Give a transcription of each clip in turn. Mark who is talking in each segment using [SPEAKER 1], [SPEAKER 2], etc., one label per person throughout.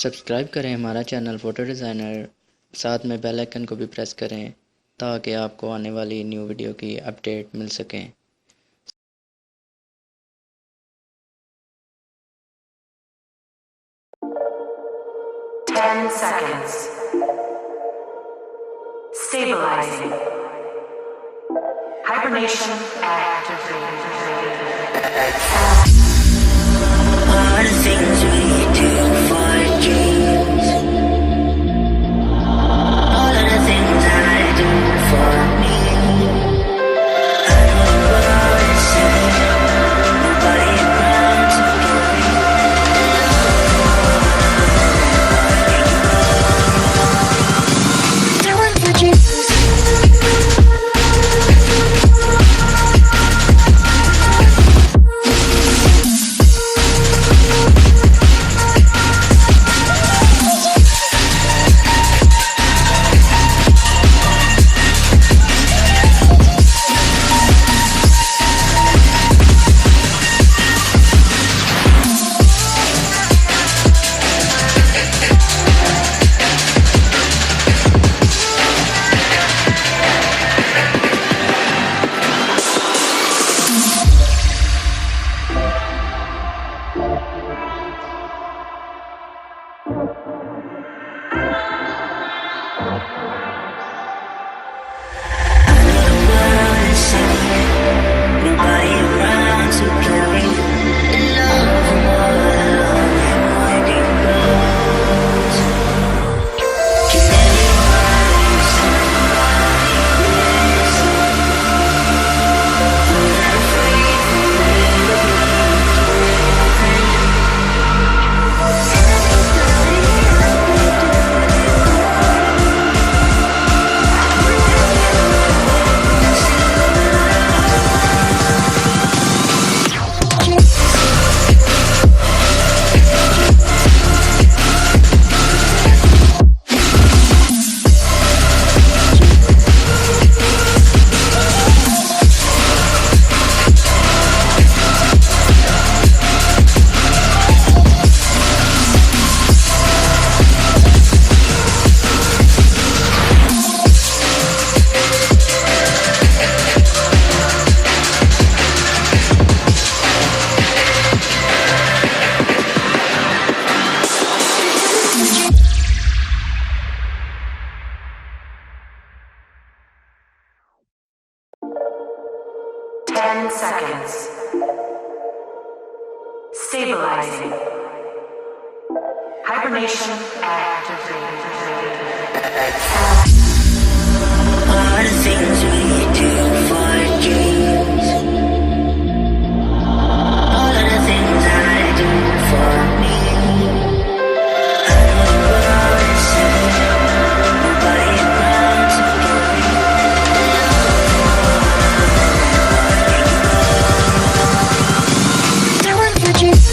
[SPEAKER 1] Subscribe करें हमारा channel photo designer, साथ में बेल आइकन को भी प्रेस करें ताकि आपको आने वाली न्यू वीडियो की अपडेट मिल सकें।
[SPEAKER 2] Ten seconds. Stabilizing. Hibernation activated.
[SPEAKER 3] All the things we do for dreams. All of the things I do for me. I know the world is sad. Nobody around to give me love. Doing for dreams.
[SPEAKER 2] Seconds. Stabilizing. Hibernation activated.
[SPEAKER 3] All the things we do for dreams. All of the things I do for me. I know the world is sad. Nobody around to give me love. Doing for dreams.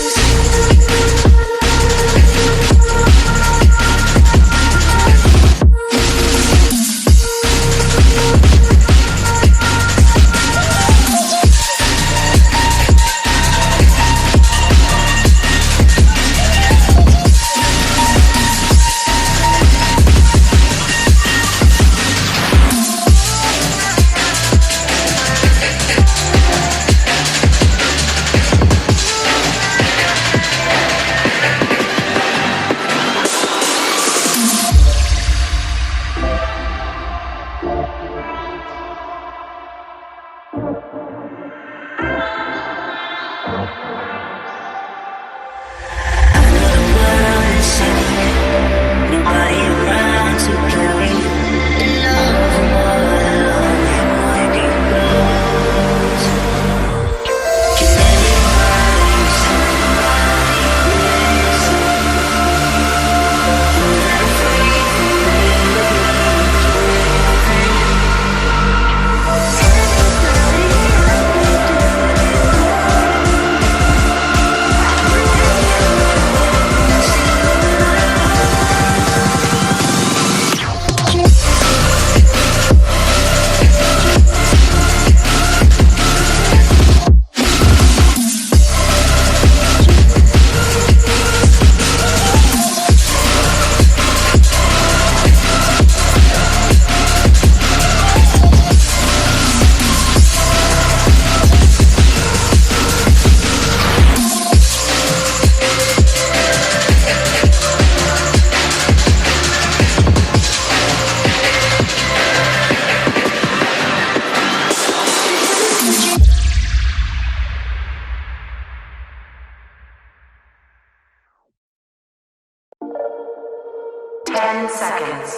[SPEAKER 2] 10 seconds.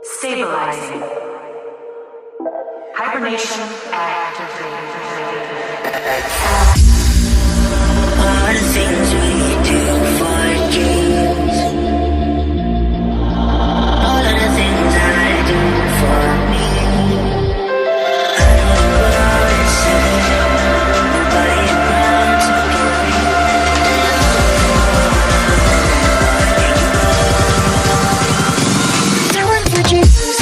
[SPEAKER 2] Stabilizing. Hibernation activated.
[SPEAKER 3] All the things we do for dreams. All of the things I do for me. I don't know what to say. Nobody around to give me doing for dreams.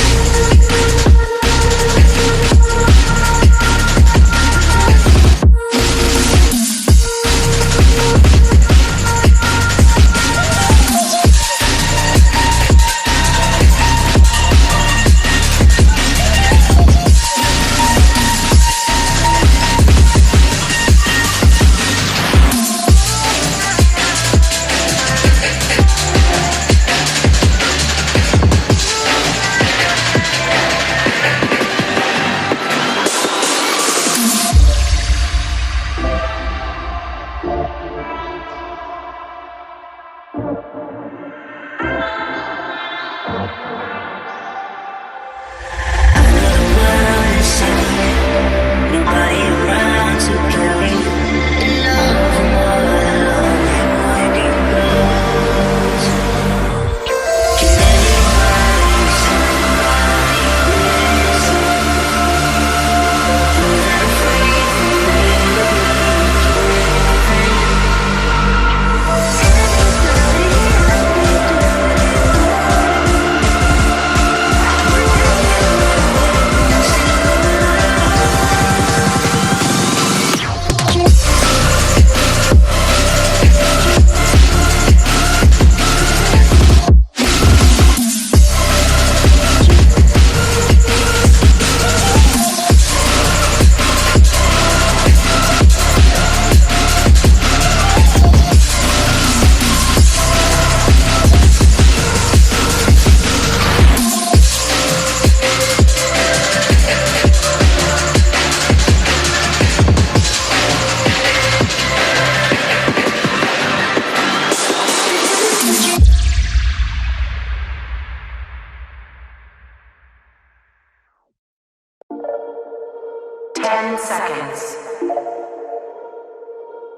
[SPEAKER 2] Seconds.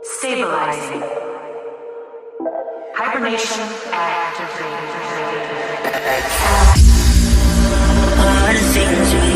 [SPEAKER 2] Stabilizing. Hibernation activated.
[SPEAKER 3] all the things we